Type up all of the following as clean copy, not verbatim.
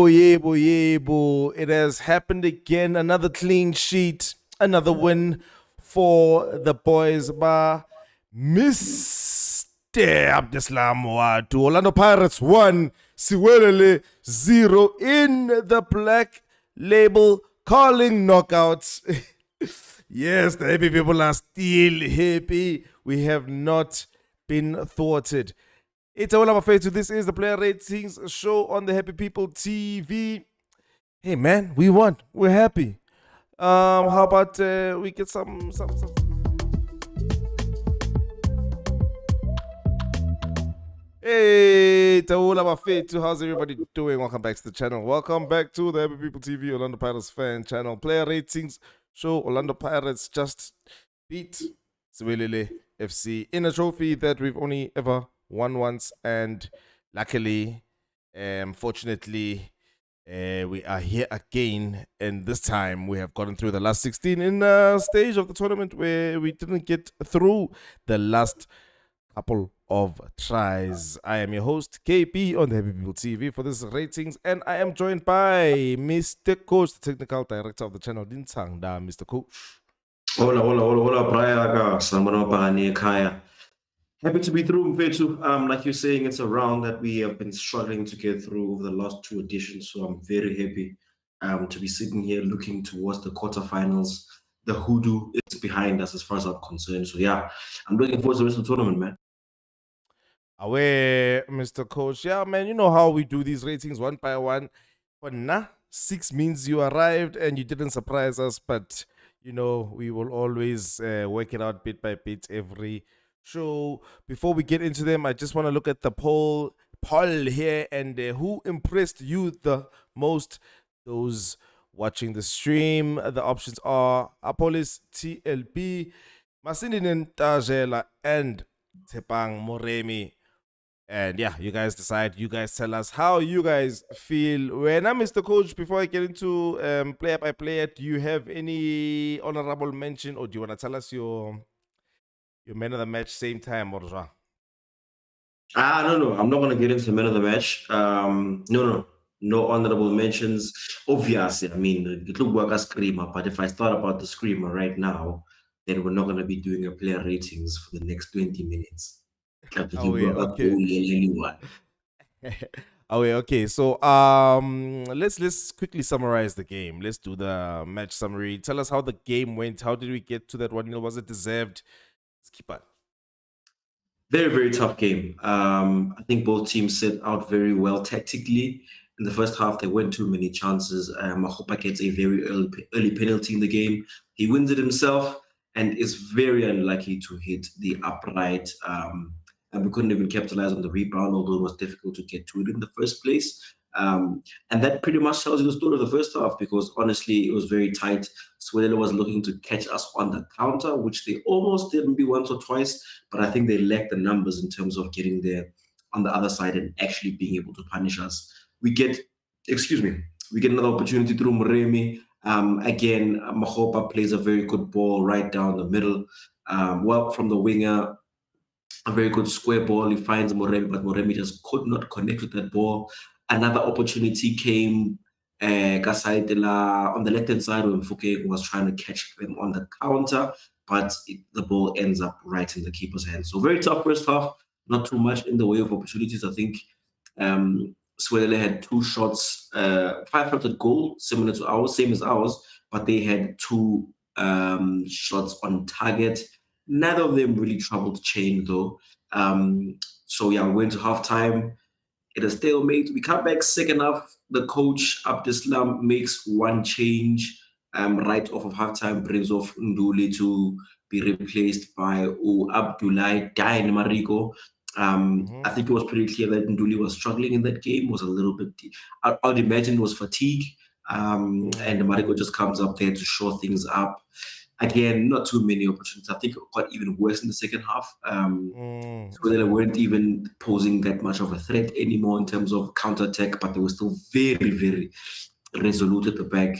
Yebo, yebo. It has happened again. Another clean sheet, another win for the boys. Ba Mr. Abdeslam Ouaddou. Orlando Pirates 1, Siwelele 0 in the black label calling knockouts. Yes, the happy people are still happy. We have not been thwarted. It's all I'm afraid to. This is the Player Ratings show on the Happy People TV. Hey man, we won. We're happy. How about we get some. Hey, Taula Mafetu, how's everybody doing? Welcome back to the channel. Welcome back to the Happy People TV Orlando Pirates fan channel. Player Ratings show. Orlando Pirates just beat Siwelele FC in a trophy that we've only ever won once, and luckily, fortunately, we are here again, and this time we have gotten through the last 16 in a stage of the tournament where we didn't get through the last couple of tries. I am your host, KP, on the Happy People TV for this ratings, and I am joined by Mr. Coach, the technical director of the channel, Dinsangda. Mr. Coach. Hola, Brian. Happy to be through, Mfetu. Like you're saying, it's a round that we have been struggling to get through over the last two editions, so I'm very happy to be sitting here looking towards the quarterfinals. The hoodoo is behind us as far as I'm concerned. So yeah, I'm looking forward to the rest of the tournament, man. Away, Mr. Coach. Yeah, man, you know how we do these ratings one by one. But nah, 6 means you arrived and you didn't surprise us, but you know, we will always work it out bit by bit every show. Before we get into them, I just want to look at the poll here, and who impressed you the most? Those watching the stream, the options are Apolis TLB, Masindinen Tajela, and Tepang Moremi. And yeah, you guys decide. You guys tell us how you guys feel. When I'm Mr. Coach, before I get into player by player, do you have any honorable mention, or do you want to tell us your man of the match same time, or no, I'm not going to get into the man of the match. No honorable mentions. Obviously, I mean, it looked like a screamer, but if I thought about the screamer right now, then we're not going to be doing a player ratings for the next 20 minutes. Okay. So let's quickly summarize the game. Let's do the match summary. Tell us how the game went. How did we get to that 1-0? Was it deserved? Let's keep on. Very, very tough game. I think both teams set out very well tactically. In the first half, there weren't too many chances. Mahopa gets a very early penalty in the game. He wins it himself and is very unlucky to hit the upright. And we couldn't even capitalize on the rebound, although it was difficult to get to it in the first place. And that pretty much tells you the story of the first half, because honestly, it was very tight. Siwelele was looking to catch us on the counter, which they almost did maybe once or twice, but I think they lacked the numbers in terms of getting there on the other side and actually being able to punish us. We get another opportunity through Moremi. Again, Mahopa plays a very good ball right down the middle. From the winger, a very good square ball. He finds Moremi, but Moremi just could not connect with that ball. Another opportunity came on the left-hand side when Mfuke was trying to catch them on the counter, but the ball ends up right in the keeper's hands. So very tough first half, not too much in the way of opportunities. I think Siwelele had 2 shots, 5 shots at goal, same as ours, but they had 2 shots on target. Neither of them really troubled Chain though. So yeah, we went to halftime. It is stalemate. We come back second half. The coach Abdeslam makes one change right off of halftime, brings off Nduli to be replaced by Abdullah Dain Marigo. I think it was pretty clear that Nduli was struggling in that game. Was a little bit. I would imagine it was fatigue. And Marigo just comes up there to shore things up. Again, not too many opportunities. I think it got even worse in the second half. So they weren't even posing that much of a threat anymore in terms of counter-attack, but they were still very, very resolute at the back.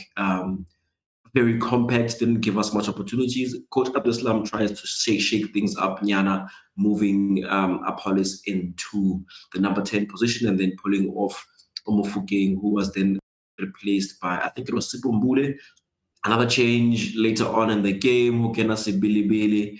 Very compact, didn't give us much opportunities. Coach Abdeslam tries to shake things up, Nyana, moving Apolis into the number 10 position and then pulling off Omofukeng, who was then replaced by, I think it was Sipombule. Another change later on in the game, Hokena Sibilibili.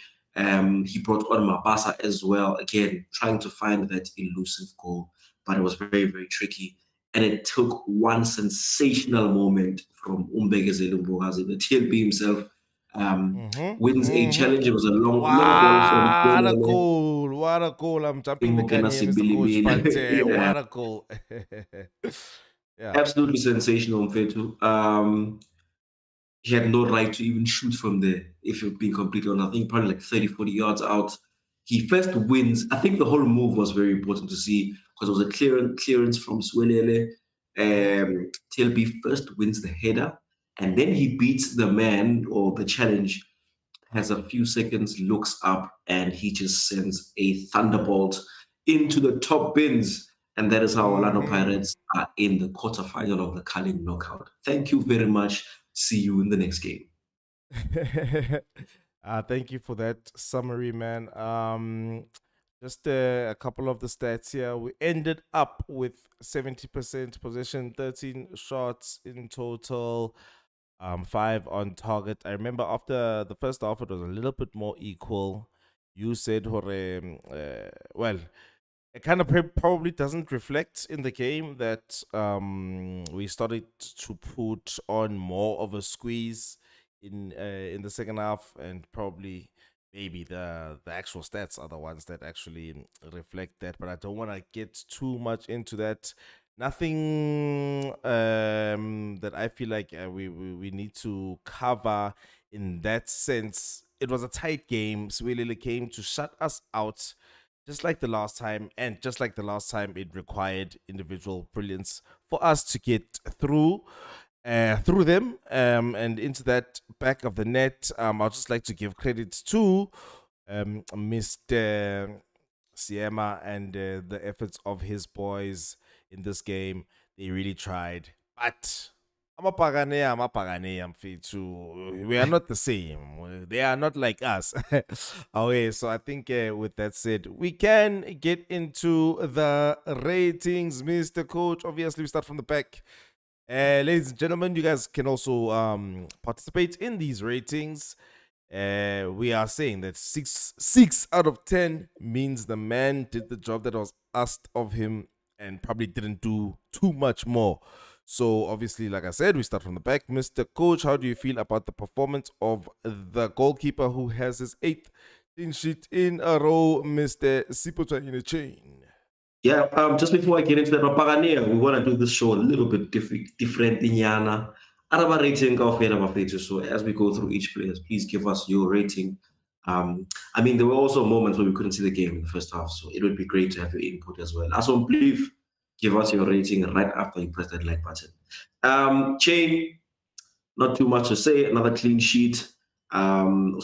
He brought on Mabasa as well, again, trying to find that elusive goal, but it was very, very tricky. And it took one sensational moment from Umbegezele Mbokazi, the TLB himself, wins a challenge. It was a long ball from What a Siwelele. goal! What a goal! I'm jumping the gun Hokena here, Mr. Coach, but Sibilibili. Yeah, what a goal! Yeah. absolutely sensational, Mfetu. He had no right to even shoot from there, if you're being completely honest. I think probably like 30, 40 yards out. He first wins. I think the whole move was very important to see because it was a clearance from Siwelele. Mhm. TLB first wins the header, and then he beats the man or the challenge, has a few seconds, looks up, and he just sends a thunderbolt into the top bins. And that is how Orlando Mhm. Pirates are in the quarterfinal of the Carling knockout. Thank you very much. See you in the next game. Thank you for that summary, man. Just a couple of the stats here. We ended up with 70% possession, 13 shots in total, five on target. I remember after the first half, it was a little bit more equal. You said, Hore, well, it kind of probably doesn't reflect in the game that we started to put on more of a squeeze in the second half, and probably maybe the actual stats are the ones that actually reflect that. But I don't want to get too much into that. Nothing that I feel like we need to cover in that sense. It was a tight game. Siwelele came to shut us out just like the last time, and just like the last time, it required individual brilliance for us to get through them and into that back of the net. I'd just like to give credit to Mr. Siema and the efforts of his boys in this game. They really tried, but I'm a too. We are not the same. They are not like us. Okay, so I think with that said, we can get into the ratings, Mr. Coach. Obviously, we start from the back. Ladies and gentlemen, you guys can also participate in these ratings. We are saying that six out of 10 means the man did the job that was asked of him and probably didn't do too much more. So obviously, like I said, we start from the back. Mr. Coach, how do you feel about the performance of the goalkeeper who has his eighth clean sheet in a row, Mr. Sipota in a chain? Yeah, just before I get into that, Mapagania, we want to do this show a little bit different. Inyana. Araba rating of Bafetu. So as we go through each player, please give us your rating. I mean, there were also moments where we couldn't see the game in the first half, so it would be great to have your input as well. Also, please give us your rating right after you press that like button. Chain, not too much to say. Another clean sheet. I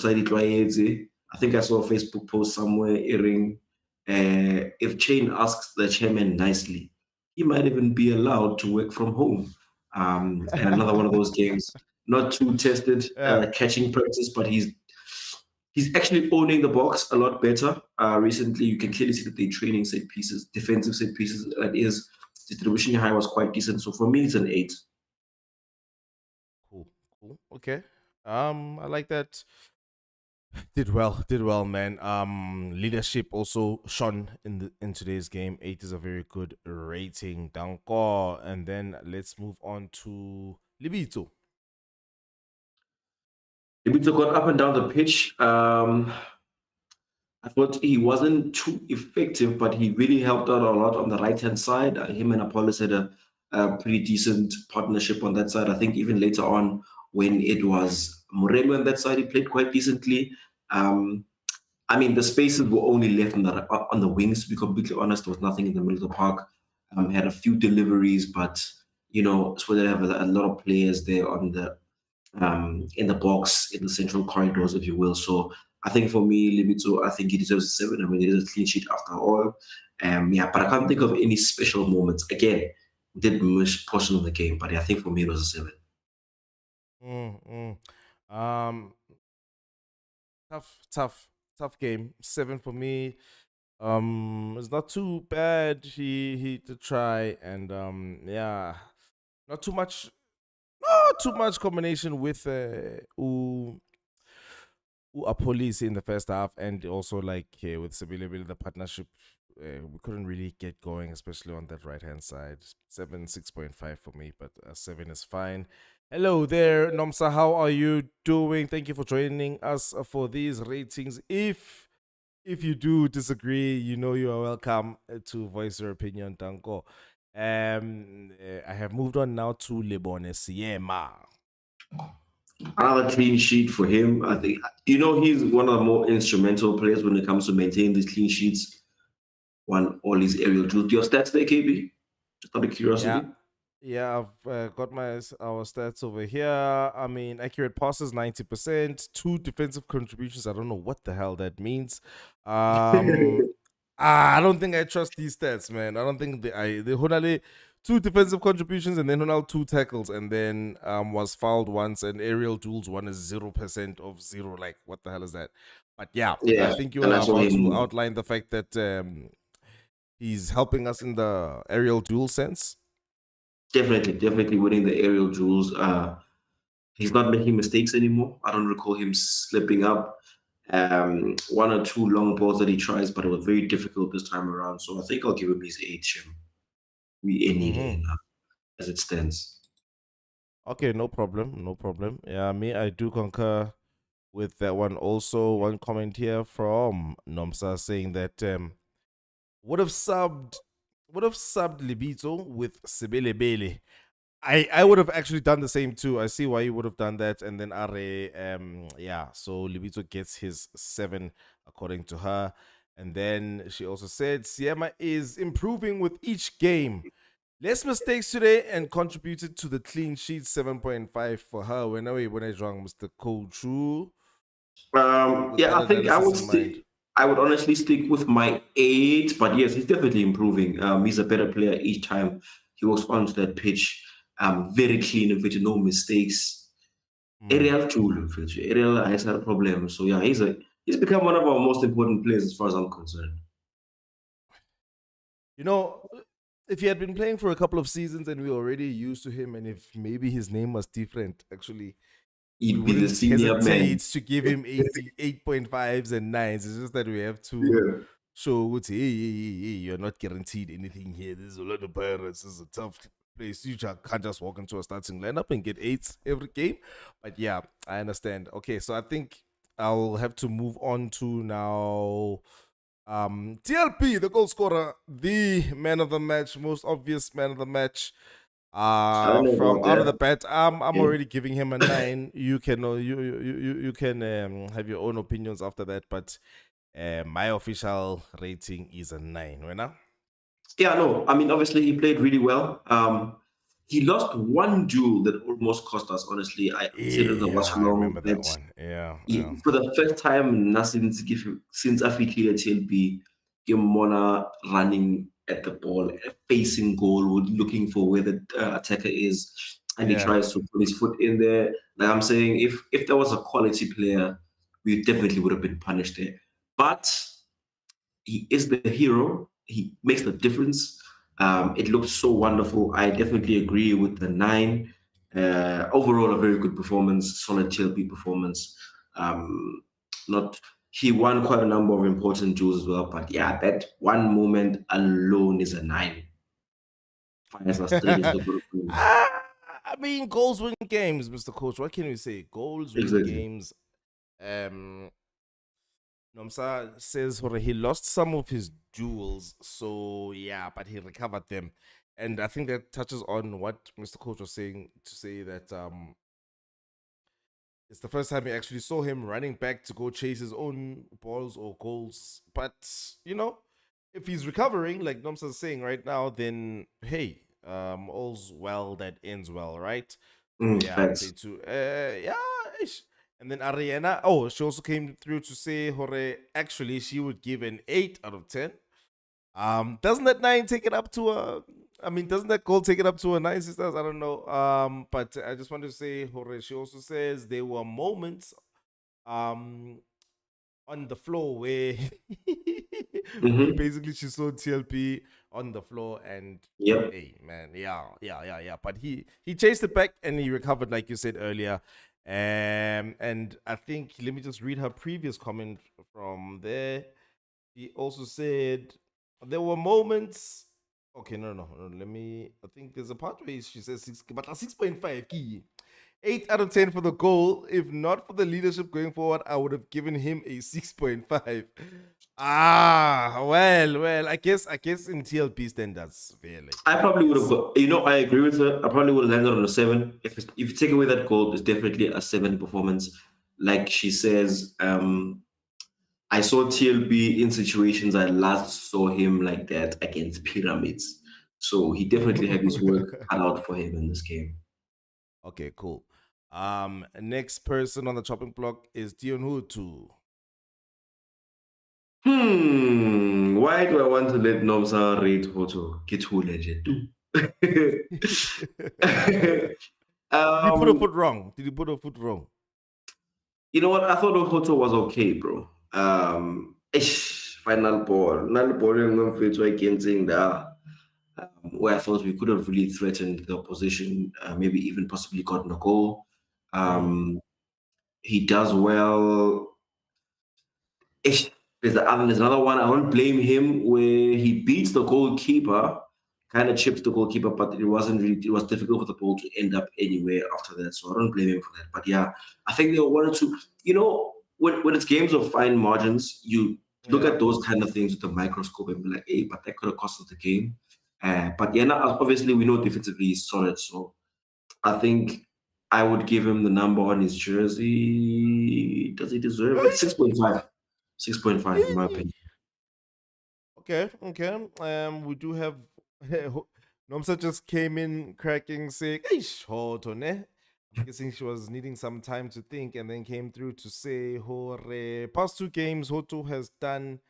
think I saw a Facebook post somewhere airing if Chain asks the chairman nicely, he might even be allowed to work from home. And another one of those games, not too tested Yeah. catching practice, but he's actually owning the box a lot better. Recently, you can clearly see that they're training set pieces, defensive set pieces. That is, distribution high was quite decent. So for me, it's an 8. Cool. Cool. Okay. I like that. Did well, man. Leadership also shone in today's game. 8 is a very good rating. Danko. And then let's move on to Libito. Ibito got up and down the pitch. I thought he wasn't too effective, but he really helped out a lot on the right hand side. Him and Apollos had a pretty decent partnership on that side. I think even later on, when it was Moreno on that side, he played quite decently. Um, I mean, the spaces were only left on the wings. To be completely honest, there was nothing in the middle of the park. Had a few deliveries, but so they have a lot of players there on the in the box, in the central corridors, if you will. So I think for me, Libito, I think he deserves a 7. I mean, it is a clean sheet after all. Yeah, but I can't think of any special moments. Again, did miss portion of the game, but yeah, I think for me it was a 7. Mm, mm. Um, tough game. 7 for me. It's not too bad. He did try, and yeah, not too much, not too much combination with a police in the first half, and also like with Siwelele, the partnership. We couldn't really get going, especially on that right hand side. 6.5 for me, but 7 is fine. Hello there, Nomsa. How are you doing? Thank you for joining us for these ratings. If you do disagree, you know you are welcome to voice your opinion, Danko. I have moved on now to Lebone Siema. Another clean sheet for him. I think he's one of the more instrumental players when it comes to maintaining these clean sheets. Won all his aerial duels. Do your stats there, KB? Just out of Yeah, curiosity. yeah, I've got our stats over here. I mean, accurate passes 90%, 2 defensive contributions. I don't know what the hell that means. Um, I don't think I trust these stats, man. I don't think the Honale 2 defensive contributions and then Honal 2 tackles and then was fouled once and aerial duels 1 is 0% of 0. Like what the hell is that? But yeah, I Yeah, think you and I are saw about to him outline the fact that he's helping us in the aerial duel sense. definitely winning the aerial duels. He's not making mistakes anymore. I don't recall him slipping up. One or two long balls that he tries, but it was very difficult this time around. So I think I'll give him his 8. We any day Mm-hmm. now, as it stands. Okay, no problem, no problem. Yeah, me, I do concur with that one. Also, one comment here from Nomsa saying that would have subbed Libito with Siwelele. I would have actually done the same too. I see why you would have done that. And then Are, yeah, so Libito gets his 7 according to her. And then she also said Siema is improving with each game. Less mistakes today and contributed to the clean sheet 7.5 for her. When I wrong, Mr. Kochu, with Yeah, that I think I analysis would in mind. stick. I would honestly stick with my 8, but yes, he's definitely improving. He's a better player each time he walks onto that pitch. Very clean and with no mistakes. Hmm. Ariel Chulu, Ariel has had a problem. So yeah, he's become one of our most important players as far as I'm concerned. You know, if he had been playing for a couple of seasons and we were already used to him, and if maybe his name was different, actually, we He'd be the wouldn't senior man. hesitate to give him 8.5s and 9s. It's just that we have to Yeah. show, hey, you're not guaranteed anything here. This is a lot of pirates. This is a tough place. You can't just walk into a starting lineup and get 8s every game. But yeah, I understand. Okay, so I think I'll have to move on to now. TLP, the goal scorer, the man of the match, most obvious man of the match. I don't know From about out of the that. bat, I'm Yeah. already giving him a 9. You can you can have your own opinions after that, but my official rating is a 9. Right now, Yeah, no, I mean, obviously he played really well. He lost one duel that almost cost us. Honestly, I consider the watch yeah, I long remember that that one. Yeah, yeah, he, for the first time, nothing to give him since Afikile TLB, Mona running at the ball, facing goal, looking for where the attacker is, and he yeah. tries to put his foot in there. Like I'm saying, if there was a quality player, we definitely would have been punished there. But he is the hero. He makes the difference. It looks so wonderful. I definitely agree with the 9. Overall, a very good performance, solid TLB performance. Um, not He won quite a number of important jewels as well, but yeah, that one moment alone is a 9. Fires us straight into the group. I mean, goals win games, Mr. Coach. What can we say? Goals win Exactly. games. Um, Nomsa says he lost some of his jewels, so yeah, but he recovered them, and I think that touches on what Mr. Coach was saying to say that it's the first time we actually saw him running back to go chase his own balls or goals. But you know, if he's recovering, like Nomsa's saying right now, then hey, all's well that ends well, right? So yeah, Facts. say to yeah. And then Ariana, oh, she also came through to say, Hore, actually, she would give an 8 out of 10. Doesn't that 9 take it up to a, I mean, doesn't that goal take it up to a 9, sisters? I don't know. But I just wanted to say, Hore, she also says there were moments um on the floor where Basically, she saw TLP on the floor and Yep. hey man, yeah. But he chased it back and he recovered, like you said earlier. And I think let me just read her previous comment from there. He also said there were moments. Okay, no. Let me. I think there's a part where she says 6.5 key. 8 out of 10 for the goal. If not for the leadership going forward, I would have given him a 6.5. Well. I guess in TLP standards, really. I probably would have got, I agree with her. I probably would have landed on a 7. If you take away that goal, it's definitely a 7 performance. Like she says, I saw TLB in situations I last saw him like that against Pyramids. So he definitely had his work cut out for him in this game. Okay, cool. Next person on the chopping block is Dion Hutu. Why do I want to let Nomsa rate Hoto? Get who legend. Did he put a foot wrong? Did he put a foot wrong? You know what? I thought Hoto was okay, bro. Final ball. Final ball in fit against where I thought we could have really threatened the opposition, maybe even possibly gotten a goal. He does well. There's another one. I don't blame him where he beats the goalkeeper, kind of chips the goalkeeper, but it was difficult for the ball to end up anywhere after that. So I don't blame him for that. But yeah, I think they wanted to, when it's games of fine margins, you look at those kind of things with a microscope and be like, hey, but that could have cost us the game. But yeah, now, obviously we know defensively he's solid. So I think I would give him the number on his jersey. Does he deserve it? 6.5. 6.5 in my opinion. Okay. We do have Nomsa just came in cracking, saying, "Hey, short on eh." I'm guessing she was needing some time to think, and then came through to say, "Hore, past 2 games, Hoto has done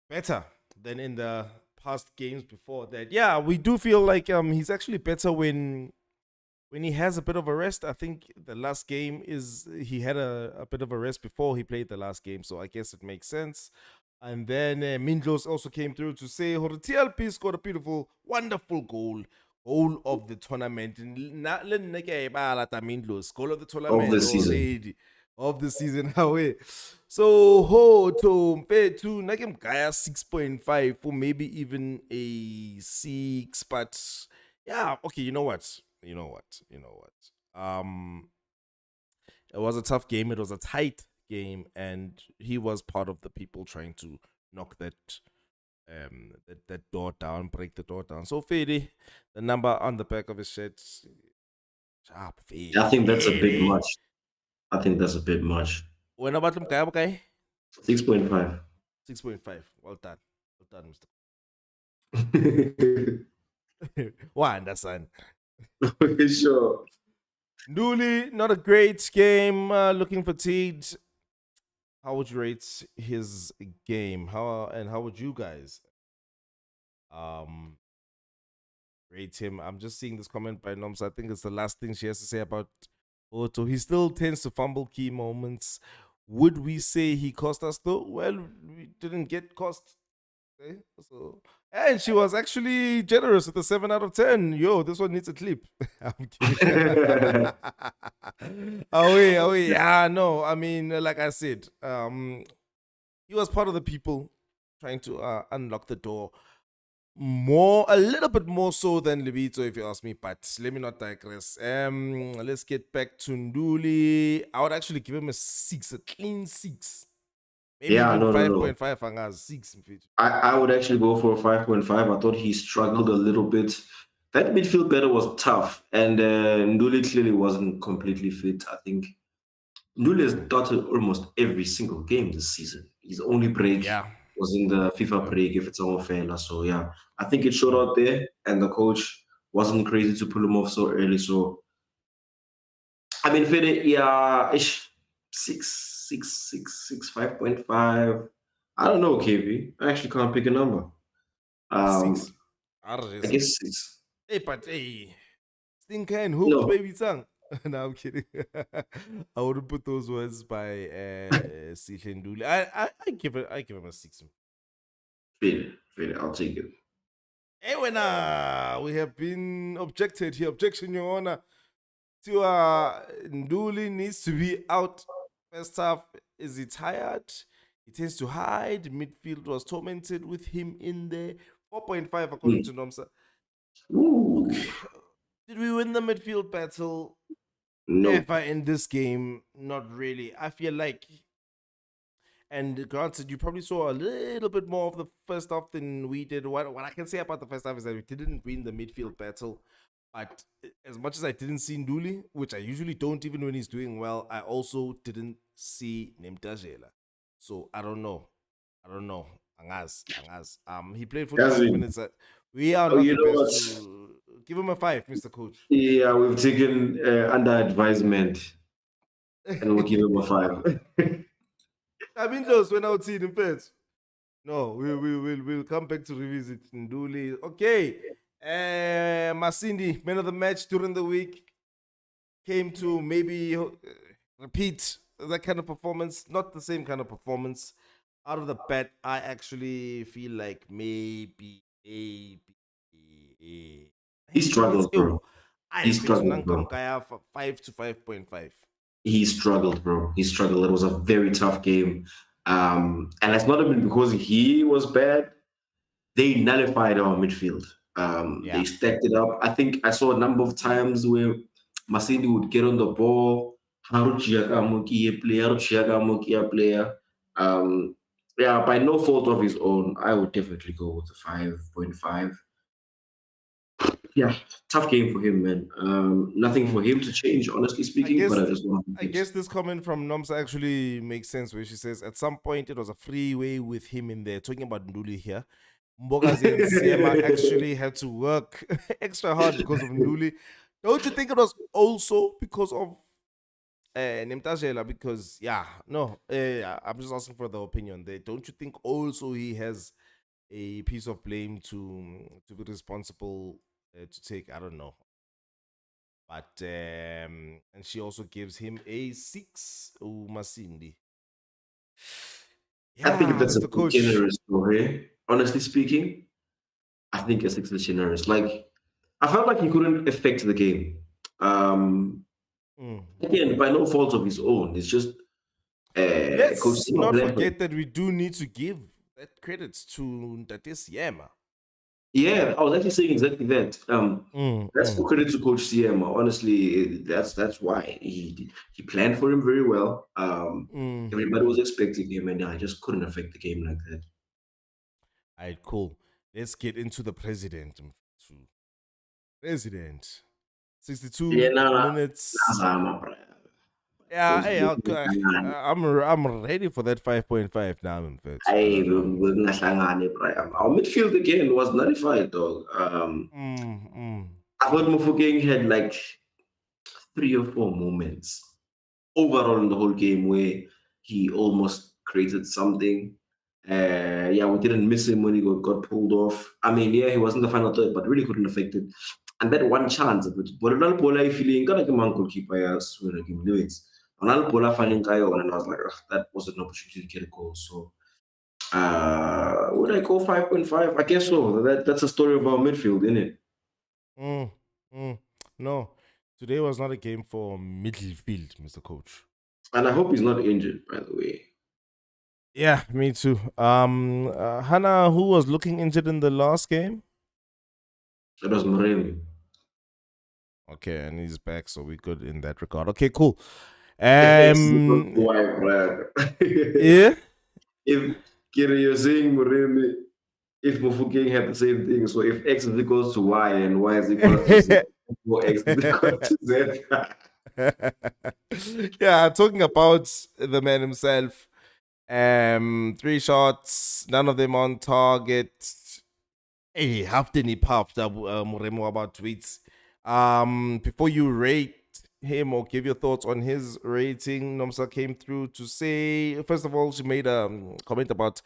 better than in the past games before that." Yeah, we do feel like he's actually better when he has a bit of a rest. I think the last game is he had a bit of a rest before he played the last game, so I guess it makes sense. And then Mindlos also came through to say TLP scored a beautiful, wonderful goal of the tournament. Mindlos, goal of the tournament Of the season. already. Of the season, so ho to to Nakim Gaya 6.5 or maybe even a 6, but yeah, okay, you know what? It was a tough game. It was a tight game, and he was part of the people trying to knock that door down, break the door down. So Fede, the number on the back of his shirt, sharp Fede. I think that's a bit much. I think that's a bit much. When about them guy? 6.5. 6.5. Well done, Mr. Sure. Understand. Nduli, not a great game. Looking fatigued. How would you rate his game? How would you guys rate him? I'm just seeing this comment by Noms. I think it's the last thing she has to say about Otto. He still tends to fumble key moments. Would we say he cost us though? Well, we didn't get cost. Okay? So, and she was actually generous with a 7 out of 10. Yo, this one needs a clip. I'm kidding. Away. Yeah, no. I mean, like I said, he was part of the people trying to unlock the door. A little bit more so than Levito, if you ask me, but let me not digress. Let's get back to Nduli. I would actually give him a 6, a clean 6. Maybe Yeah, even no. 5.5 and 6. I would actually go for a 5.5. I thought he struggled a little bit. That midfield battle was tough, and Nduli clearly wasn't completely fit. I think Nduli has started almost every single game this season. His only break was in the FIFA break, if it's all fair. So yeah, I think it showed out there, and the coach wasn't crazy to pull him off so early. So I mean, Fede, yeah, 5.5. I don't know, KV. I actually can't pick a number. 6. I guess 6. Hey, but hey, stinker and hooked, No, baby tongue. No, I'm kidding. I wouldn't put those words by Sihle Nduli. I give him a 6. Fair. I'll take it. Hey, when we have been objected here. Objection, Your Honor. To Nduli needs to be out first half. Is he tired? He tends to hide. Midfield was tormented with him in there. 4.5 according to Nomsa. Ooh, Did we win the midfield battle? no. Never in this game. Not really. I feel like, and granted, you probably saw a little bit more of the first half than we did. What I can say about the first half is that we didn't win the midfield battle. But as much as I didn't see Nduli, which I usually don't even when he's doing well, I also didn't see Nemtajela. So I don't know. Angaz. He played 45 Yazin. minutes. We are Oh, not you the know best what? to give him a 5, Mr. Coach. Yeah, we've taken under advisement and we'll give him a 5. I mean, those when I'll see him first. No, we'll come back to revisit Nduli. Okay. Masindi, man of the match during the week, came to maybe repeat that kind of performance, not the same kind of performance. Out of the bat, I actually feel like maybe. He struggled, bro. I He fit struggled, bro. 5 to 5.5. He struggled, bro. He struggled. It was a very tough game. And it's not even because he was bad. They nullified our midfield. They Yeah. stacked it up. I think I saw a number of times where Masindi would get on the ball. Player. Yeah, by no fault of his own, I would definitely go with the 5.5. Yeah, tough game for him, man. Nothing for him to change, honestly I speaking, but guess I just want I guess this comment from Nomsa actually makes sense where she says at some point it was a freeway with him in there. Talking about Nduli here. Mbokazi and Siema actually had to work extra hard because of Nduli. Don't you think it was also because of Nemtajela? Because I'm just asking for the opinion there. Don't you think also he has a piece of blame to be responsible to take? I don't know. But and she also gives him a 6. Masindi. I think Yeah, that's a Mr. bit Coach. generous, though, hey? Honestly speaking, I think a 6 is generous. Like, I felt like he couldn't affect the game. Um, Mm. Again, by no fault of his own. It's just Coach Let's Sima not planned for it. forget that we do need to give that credits to Ntatis Yema. Yeah, I was actually saying exactly that. That's Mm. for credit to Coach Siema. Honestly, that's why he planned for him very well. Everybody Mm. was expecting him, and I just couldn't affect the game like that. All right, cool. Let's get into the president. President. Yeah, 62 nah, minutes. nah, bro. Yeah, Those hey, those I'm ready for that 5.5 now, in fact. I Hey, don't know. bekungahlangani, bro. Our midfield again was nullified, dog. Mm. I thought Mofokeng had like 3 or 4 moments overall in the whole game where he almost created something. Yeah, we didn't miss him when he got pulled off. I mean, yeah, he wasn't the final third, but really couldn't affect it. And that one chance, but another ball I feeling got like a man goalkeeper, yes, when I give it. Another ball I finding Kayo, and I was like, "Ugh, that was an opportunity to get a goal." So, would I go 5.5? I guess so. That's a story about midfield, isn't it? Mm. Mm. No, today was not a game for midfield, Mr. Coach. And I hope he's not injured, by the way. Yeah, me too. Hannah, who was looking injured in the last game? That was Moremi. Okay, and he's back, so we're good in that regard. Okay, cool. If X is equals to Y, Yeah. if Kiri, you're saying Moremi, if Mufukeng had the same thing, so if X is equals to Y and Y is equals to Z, or X is equal to Z. Yeah, talking about the man himself. 3 shots, none of them on target. Hey, half the he puffed up Moremo about tweets. Before you rate him or give your thoughts on his rating, Nomsa came through to say, first of all, she made a comment about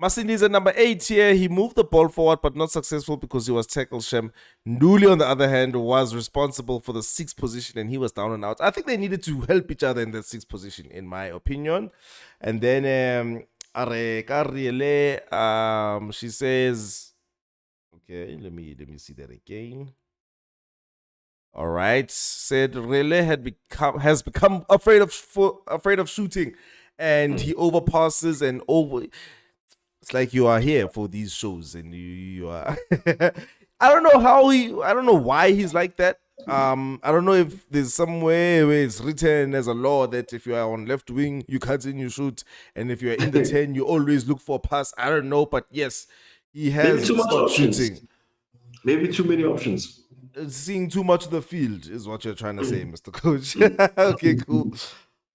Masindi is at number 8 here. He moved the ball forward, but not successful because he was tackled. Shem Nduli, on the other hand, was responsible for the 6th position, and he was down and out. I think they needed to help each other in that 6th position, in my opinion. And then she says, okay, let me see that again. All right, said Rele has become afraid of shooting, and he overpasses and over. It's like you are here for these shows, and you are. I don't know I don't know why he's like that. I don't know if there's somewhere where it's written as a law that if you are on left wing, you cut in, you shoot, and if you're in the 10, you always look for a pass. I don't know, but yes, he has Maybe too much stopped options. shooting. Maybe too many options. Seeing too much of the field is what you're trying to say, Mr. Coach. Okay, cool.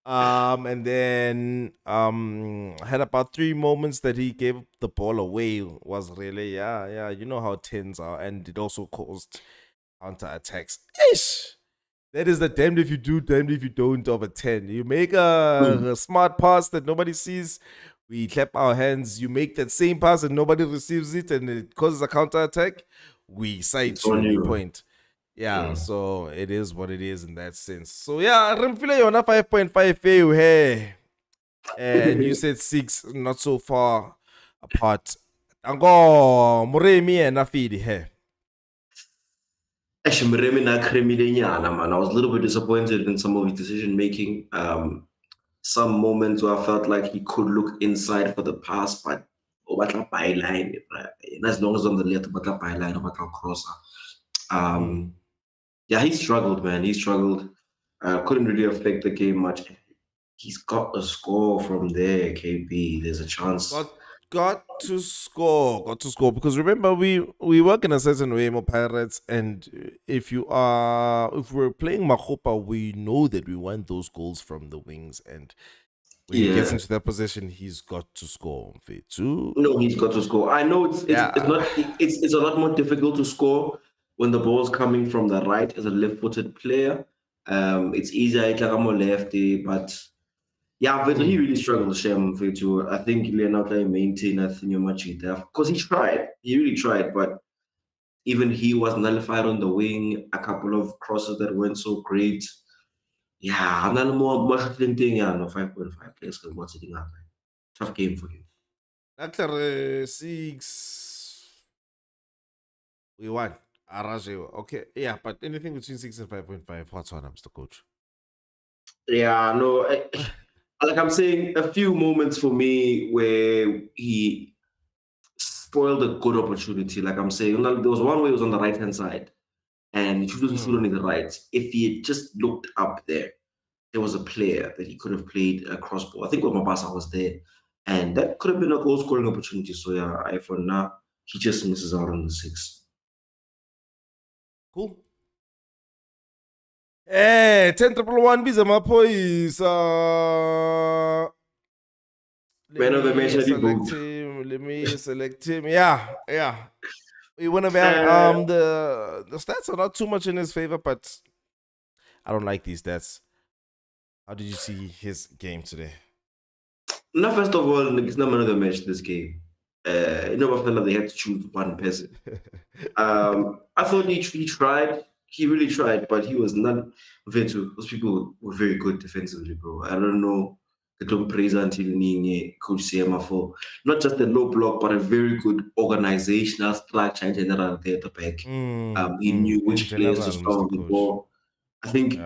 And then had about 3 moments that he gave the ball away. Was really, yeah. You know how 10s are, and it also caused counter attacks. Ish. That is the damned if you do, damned if you don't of a 10. You make a smart pass that nobody sees, we clap our hands. You make that same pass and nobody receives it, and it causes a counter attack, we cite you, we point. Yeah, so it is what it is in that sense. So yeah, Remfile yona 5.5 fail hey. And you said 6, not so far apart. Ango Muremi and Nafidi hey. Actually, man. I was a little bit disappointed in some of his decision making. Some moments where I felt like he could look inside for the pass, but byline, as long as on the left, byline, crosser. Yeah, he struggled, man. He struggled. Couldn't really affect the game much. He's got a score from there, KB. There's a chance. Got to score because remember we work in a certain way, more Pirates, and if we're playing Mahopa, we know that we want those goals from the wings, and when he gets into that position, he's got to score. Too. No, he's got to score. I know it's a lot more difficult to score when the ball's coming from the right as a left-footed player. It's easier like more lefty, but yeah, but he really struggled, Shem, to I think Leonardo maintained I think much there. Because he tried. He really tried, but even he was nullified on the wing, a couple of crosses that weren't so great. Yeah, I'm not more thing, yeah, no 5.5 players can watch it up. Tough game for him. After 6, we won. Okay, yeah, but anything between 6 and 5.5, what's on, Mr. Coach? Yeah, no, like I'm saying, a few moments for me where he spoiled a good opportunity. Like I'm saying, there was one where he was on the right hand side and he should on the right. If he had just looked up there was a player that he could have played a crossbar. I think Mbokazi was there, and that could have been a goal scoring opportunity. So yeah, for now, he just misses out on the 6. Cool. 10-1-1 biza amaphoyisa. Man of the match, let me select him. Yeah. We want to the stats are not too much in his favor, but I don't like these stats. How did you see his game today? No, first of all, it's not man of the match this game. I felt like they had to choose one person. I thought he tried. He really tried, but he was not Vetu. Those people were very good defensively, bro. I don't know. I don't praise until Coach Siema for not just a low block, but a very good organizational structure in general there at the back. He knew which players to start on the ball. I think,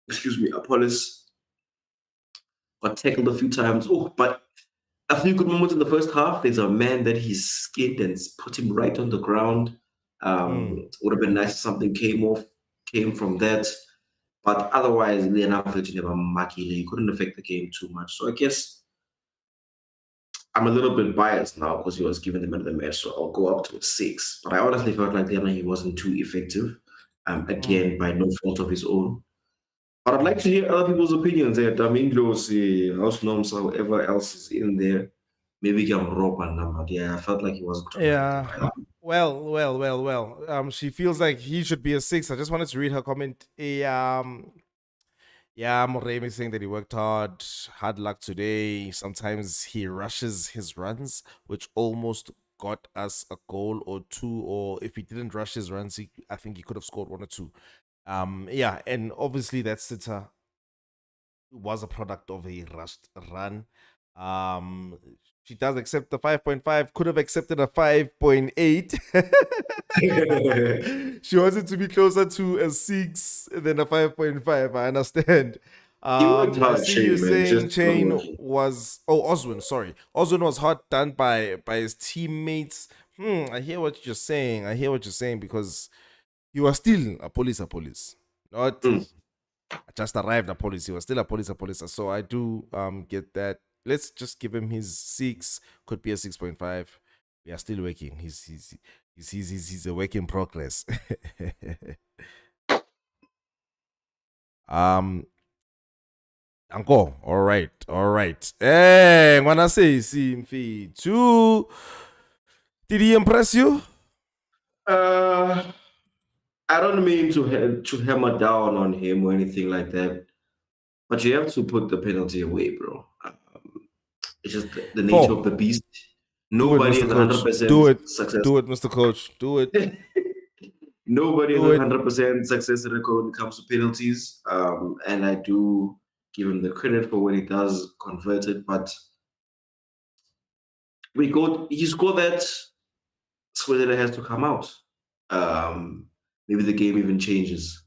excuse me, Apollos got tackled a few times. Oh, but a few good moments in the first half. There's a man that he's skinned and put him right on the ground. Would have been nice if something came from that. But otherwise, Leonardo he couldn't affect the game too much. So I guess I'm a little bit biased now because he was given the man of the match. So I'll go up to a 6. But I honestly felt like he wasn't too effective. Again, by no fault of his own. But I'd like to hear other people's opinions there. Domingos, House Noms, whoever else is in there. Maybe get rope and number. Yeah, I felt like he wasn't. Yeah. Well. She feels like he should be a 6. I just wanted to read her comment. Yeah, Moremi saying that he worked hard luck today. Sometimes he rushes his runs, which almost got us a goal or two. Or if he didn't rush his runs, I think he could have scored one or two. Yeah, and obviously that sitter was a product of a rushed run. Um, she does accept the 5.5, could have accepted a 5.8. She wanted to be closer to a 6 than a 5.5. I understand. He worked I hard, see you Shane, man. saying Just not Chain working. was Oswin, sorry. Oswin was hard done by his teammates. I hear what you're saying. I hear what you're saying because he was still a police. Not Mm. just arrived a police. He was still a police. So I do get that. Let's just give him his 6. Could be a 6.5. We are still working. He's a work in progress. um Uncle, all right, all right. Hey, when I say Simfi 2, did he impress you? Uh, I don't mean to hammer down on him or anything like that, but you have to put the penalty away, bro. It's just the nature of the 4. beast. Do it, Nobody Mr. is Coach. 100% Do it. success. Do it, Mr. Coach. Do it. Nobody has Do a it. 100% success record when it comes to penalties. And I do give him the credit for when he does convert it. But he scored that, Siwelele has to come out. Um, Maybe the game even changes.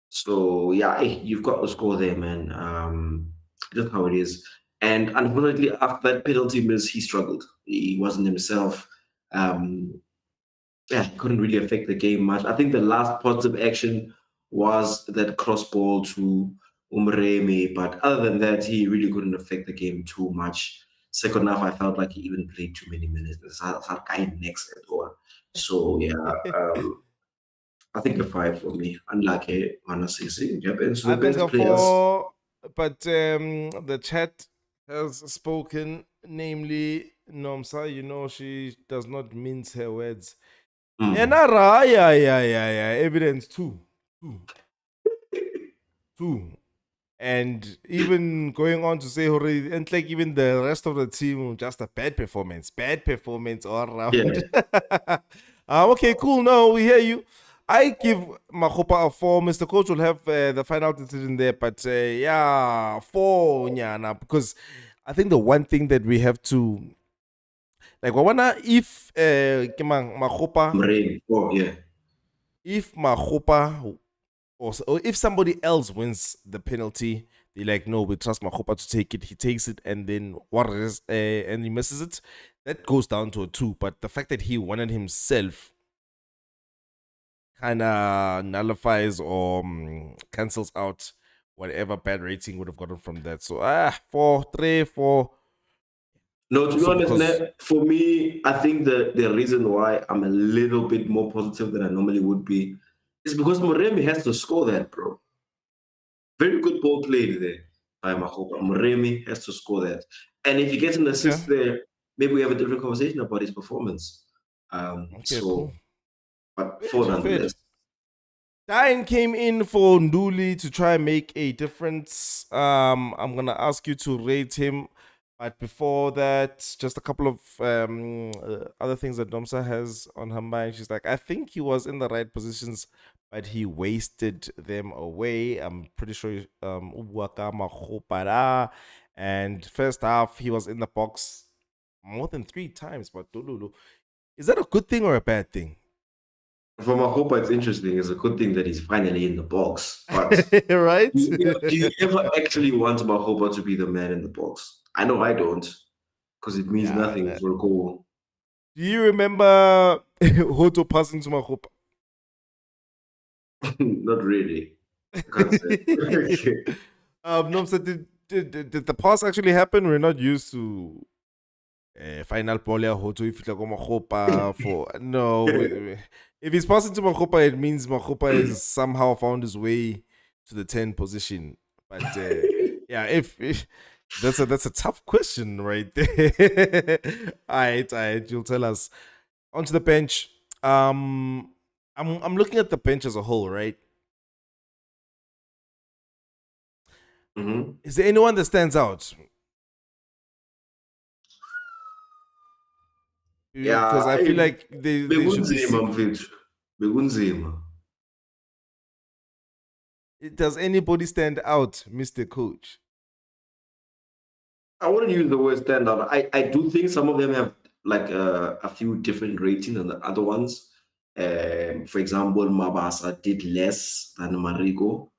So yeah, hey, you've got the score there, man. Just how it is. And unfortunately, after that penalty miss, he struggled. He wasn't himself. Um, yeah, he couldn't really affect the game much. I think the last positive action was that cross ball to Umreme, but other than that, he really couldn't affect the game too much. Second half, I felt like he even played too many minutes. It's not kind of next at all. So yeah, I think a 5 for me. Unlucky, honestly. It happens to I the think best a players. 4, but the chat has spoken, namely Nomsa. You know, she does not mince her words. And Mm. yeah. Evidence 2. 2. 2. And even going on to say, and like even the rest of the team, just a bad performance all around. Yeah. Okay, cool. No, we hear you. I give Makopa a 4. Mr. Coach will have the final decision there, but yeah, 4, nyana, because I think the one thing that we have to like, if Makopa, Rain. Oh, yeah. if Makopa or if somebody else wins the penalty, they like, no, we trust Makopa to take it. He takes it, and then and he misses it. That goes down to a 2. But the fact that he won it himself kind of nullifies or cancels out whatever bad rating would have gotten from that. So 4, 3, 4. No, to be Also honest, because for me, I think the reason why I'm a little bit more positive than I normally would be is because Moremi has to score that, bro. Very good ball played there by Mahopa. Moremi has to score that. And if he gets an okay, assist there, maybe we have a different conversation about his performance. okay, cool. So, but four Fair, fair. nonetheless. Dine came in for Nduli to try and make a difference. I'm gonna ask you to rate him, but before that, just a couple of other things that Domsa has on her mind. She's like, I think he was in the right positions, but he wasted them away. I'm pretty sure Uwakama Khopara, and first half he was in the box more than 3 times. But Dululu, is that a good thing or a bad thing? For Mahopa, it's interesting. It's a good thing that he's finally in the box. But Right? do you ever actually want Mahopa to be the man in the box? I know I don't, because it means Yeah. nothing for a goal. Do you remember Hoto passing to Mahopa? Not really. I can't say. No, so did the pass actually happen? We're not used to final ball ya Hoto if like Mahopa for no. If he's passing to Mahopa, it means Mahopa is somehow found his way to the 10 position. But yeah, if that's a tough question right there. All right, you'll tell us. Onto the bench. I'm looking at the bench as a whole, right? Mhm. Is there anyone that stands out? Yeah, Because I feel like they should be bekunzima sick. mfethu. Bekunzima. Does anybody stand out, Mr. Coach? I wouldn't use the word standout. I do think some of them have like a few different ratings than the other ones. For example, Mabasa did less than Marigo,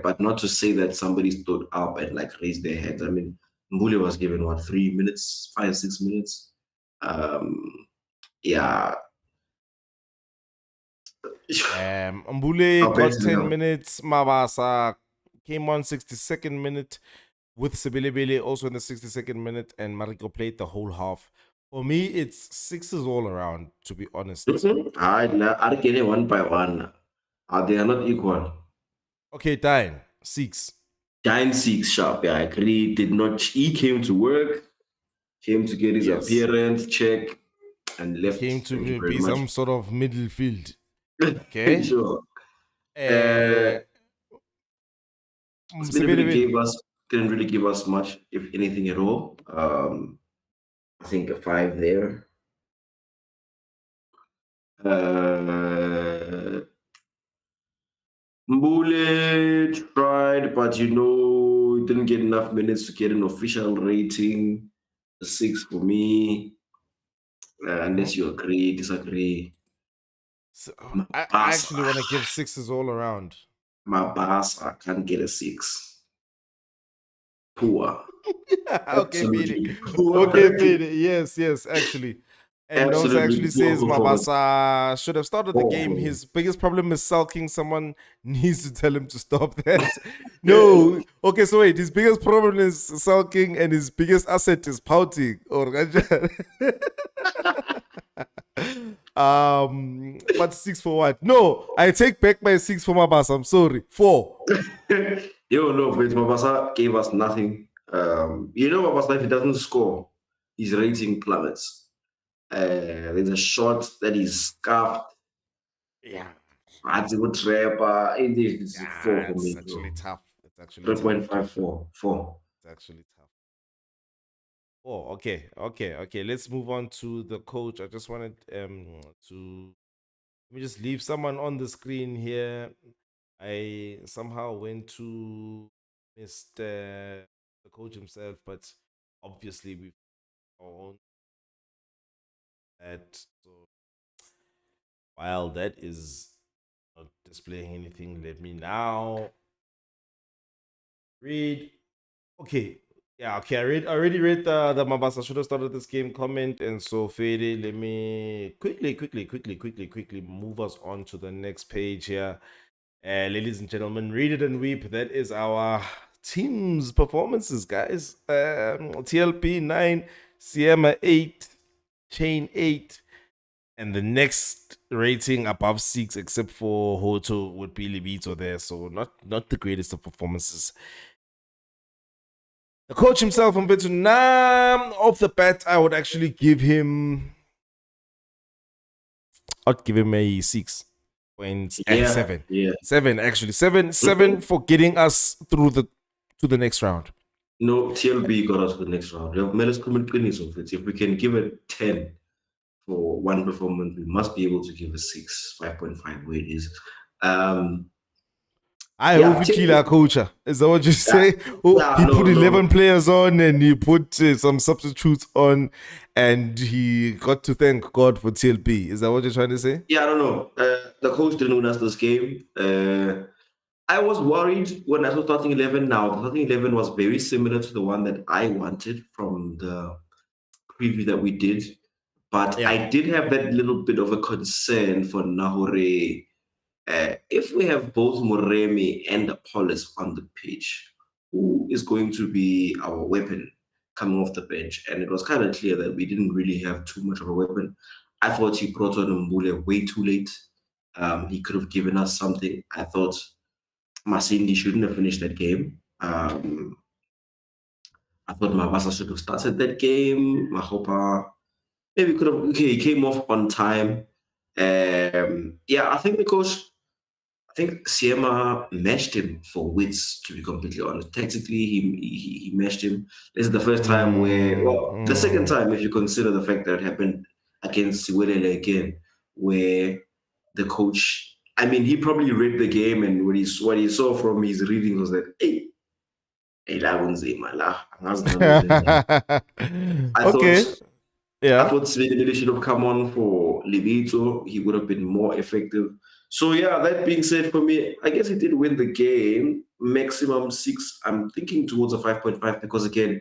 but not to say that somebody stood up and like raised their heads. I mean, Mbule was given what 3 minutes, 5, 6 minutes. Um, yeah, Mbule got 10 Abdeslam. minutes. Mabasa came on 62nd minute with Siwelele also in the 62nd minute, and Mariko played the whole half. For me, it's sixes all around, to be honest. I are getting one by one. They are not equal. Okay, Dine, six. Giant six sharp. Yeah, I agree. Did not. He came to work, came to get his Yes. appearance check, and He left. came Thank you to very be much. some sort of midfield. Okay. Sure. Uh, Gave Siwelele. us didn't really give us much, if anything at all. I think a 5 there. Mbule tried, but didn't get enough minutes to get an official rating. A 6 for me, Mhm. unless you agree, disagree. So, I Mabasa, actually want to give sixes all around. Mabasa can't get a 6. Poor. Okay, Fede. Absolutely poor. Okay, Fede. Yes, yes, actually. And Nonsa Absolutely actually poor says performance. Mabasa should have started the game. Poor His biggest problem is sulking. Someone needs to tell him to stop that. No. Okay, so wait. His biggest problem is sulking, and his biggest asset is pouting. Or but six for what? No, I take back my six for Mabasa. I'm sorry. 4. No, but Mabasa gave us nothing. Mabasa, if he doesn't score, his rating plummets. There's a shot that is scuffed. Yeah. It's a good trapper. It's a 4 Yeah, for it's me, actually bro. tough. It's actually tough. 3.54. 4. It's actually tough. Oh, okay, okay, okay. Let's move on to the coach. I just wanted to let me just leave someone on the screen here. I somehow went to Mr. the coach himself, but obviously we own that. So while that is not displaying anything, let me now read. Okay. Yeah, okay. I already read the Mabasa should have started this game comment. And so Fede, let me quickly move us on to the next page here. Ladies and gentlemen, read it and weep. That is our team's performances, guys. TLP 9, Siema 8, Chain 8, and the next rating above 6, except for Hoto, would be Libito there. So not the greatest of performances. The coach himself, Mbetu, off the bat, I would actually give him. I'd give him a 6 points. Yeah, 7, yeah. 7 actually, 7 for getting us through to the next round. No, TLB got us to the next round. If we can give it 10 for one performance, we must be able to give a 6, 5.5 where it is. I hope Yeah, we kill our TLB, coach. Is that what you yeah, say? Oh, yeah, he no, put no. 11 players on and he put some substitutes on, and he got to thank God for TLP. Is that what you're trying to say? Yeah, I don't know. The coach didn't win us this game. I was worried when I saw starting 11 now. The starting 11 was very similar to the one that I wanted from the preview that we did. But Yeah. I did have that little bit of a concern for Nahore. If we have both Moremi and Apollos on the pitch, who is going to be our weapon coming off the bench? And it was kind of clear that we didn't really have too much of a weapon. I thought he brought on Mbule way too late. He could have given us something. I thought Masindi shouldn't have finished that game. I thought Mavasa should have started that game. Mahopa maybe could have. Okay, he came off on time. Yeah, I think the coach. I think Siema matched him for wits, to be completely honest. Tactically, he matched him. This is the first time where, well, the second Mm. time, if you consider the fact that it happened against Siwelele again, where the coach, I mean, he probably read the game, and what he saw from his reading was that, hey, hey, la kunzima la, angazi nami kwenzenjani. I thought Okay. Yeah. Siwelele should have come on for Levito. He would have been more effective. So yeah, that being said, for me, I guess he did win the game. Maximum 6. I'm thinking towards a 5.5 because again,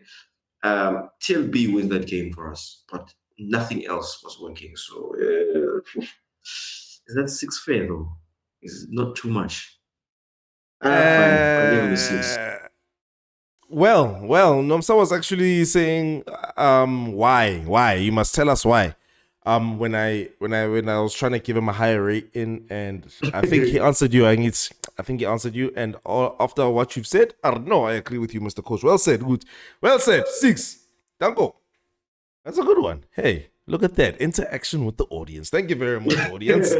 TLB wins that game for us, but nothing else was working. So is that 6 fair though? Is it not too much? Fine. I'll give him a 6. Uh, well, Nomsa was actually saying, why? You must tell us why. When I was trying to give him a higher rating, and I think he answered you. I think he answered you. And after what you've said, I don't know. I agree with you, Mr. Coach. Well said. Good. Well said. 6. Danko. That's a good one. Hey, look at that interaction with the audience. Thank you very much, audience.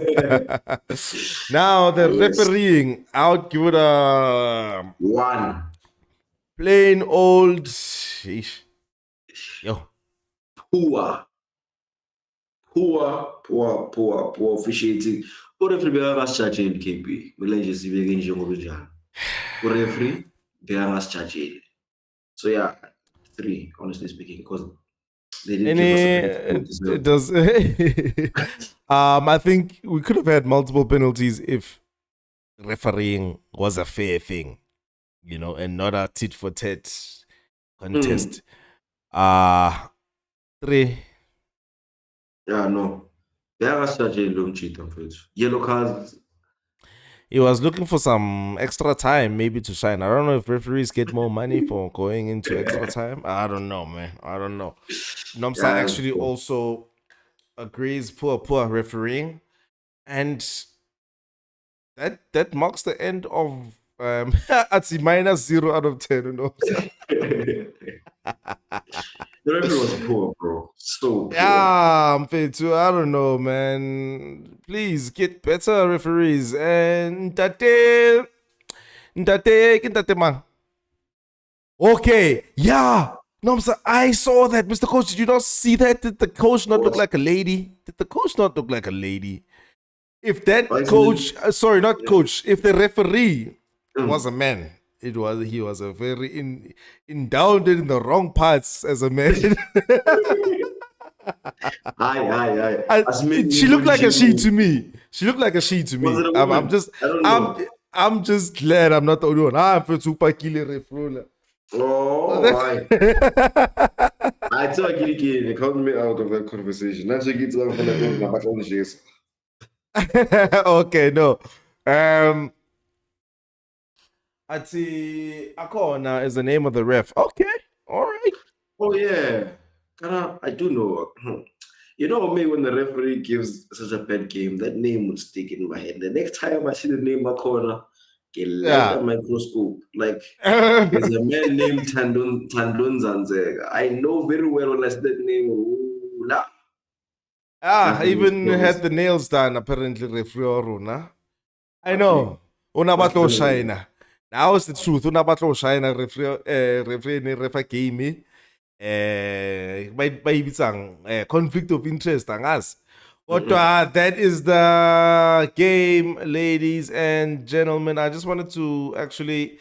Now the Yes. refereeing, I would give it a 1. plain old. Sheesh. Yo. Poor officiating. Ureferee bekakasijajeli KB. Kumele nje sibeke njengokunjalo. Ureferee bekakasijajeli. So yeah, 3, honestly speaking, because they didn't give us a penalty we It deserved. does. I think we could have had multiple penalties if refereeing was a fair thing, and not a tit for tat contest. 3. Yeah, no. Bekakasijajeli lo mchita mfethu. Yellow cards. He was looking for some extra time, maybe to shine. I don't know if referees get more money for going into extra time. I don't know, man. I don't know. Nomsa Yeah, actually also agrees. Poor refereeing, and that marks the end of at the -0 out of 10. The referee was poor, bro. So poor. Yeah, Mfethu, I don't know, man. Please get better referees. And Ntate man. Okay, yeah. No, I'm sorry. I saw that, Mr. Coach. Did you not see that? Did the coach not look like a lady? Did the coach not look like a lady? If that coach, sorry, not coach, if the referee was a man, he was a very endowed in the wrong parts as a man. She looked like a she to me. She looked like a she to me. Was it a woman? I don't know. I'm just glad I'm not the only one. I'm for super killer refrola. Oh, I tell you, count me out of that conversation. Not you get some from Okay, no. I'd say Akona is the name of the ref. Okay, all right. Oh yeah, I do know. You know me, when the referee gives such a bad game, that name would stick in my head. The next time I see the name Akona, get light a microscope. Like there's a man named Tandun Zanzega. I know very well when I see that name. Ooh, la. I even had the nails done, apparently, referee Oruna. I know. Unabatlo Shina. Now is the truth. Unabatlo Shina referee refa game. By conflict of interest, angas. But that is the game, ladies and gentlemen. I just wanted to actually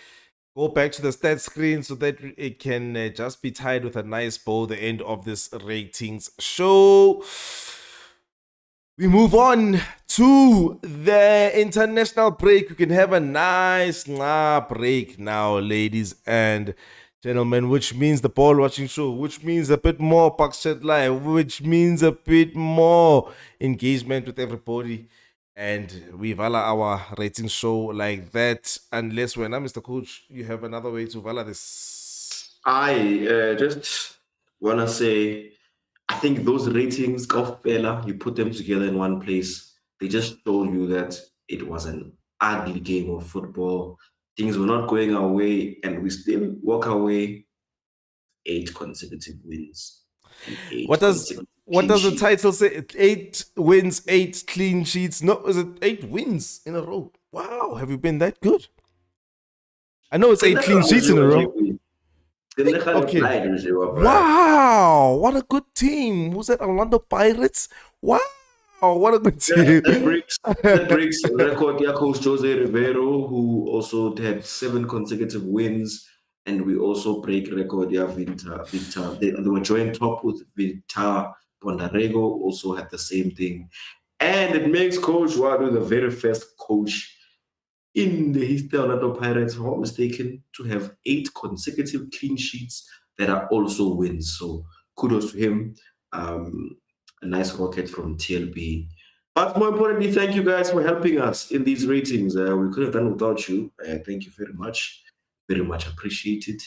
go back to the stat screen so that it can just be tied with a nice bow, the end of this ratings show. We move on to the international break. We can have a nice break now, ladies and gentlemen, which means the ball watching show, which means a bit more Pakistan Live, which means a bit more engagement with everybody. And we valor our rating show like that, unless when I'm Mr. Coach, you have another way to valor this. I just want to say, I think those ratings, Golf Bella, you put them together in one place, they just told you that it was an ugly game of football. Things were not going our way, and we still walk away 8 consecutive wins. What does the title say? 8 wins, 8 clean sheets. No, is it 8 wins in a row? Wow, have you been that good? I know it's 8 clean sheets in a row. Okay. Wow, what a good team. Who's that? Orlando Pirates? Wow, what a good team. That breaks record yeah, coach Jose Rivero, who also had 7 consecutive wins. And we also break record yeah, Victor. They were joined top with Victor Pondarego, also had the same thing. And it makes Coach Ouaddou the very first coach in the history of Orlando Pirates, if I'm not mistaken, to have 8 consecutive clean sheets that are also wins. So kudos to him. A nice rocket from TLB. But more importantly, thank you guys for helping us in these ratings. We could have done without you. Thank you very much. Very much appreciated.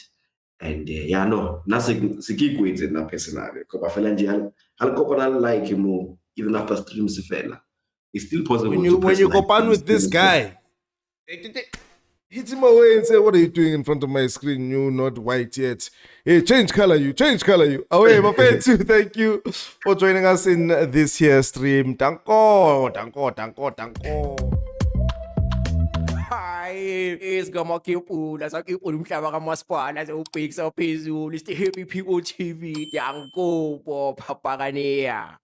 And yeah, no, nothing wins in that personally. Because I feel like like him even after streams fella. It's still possible When you go on with this guy, hit him away and say, "What are you doing in front of my screen? You not white yet. Hey, change color, you. Away, my friends. Thank you for joining us in this here stream. Danko. Hayi, isigamakepula sakepula umhlaba kamasipala sewubhekisa phezulu. It's the Happy People TV. Danko, Papa Kanea.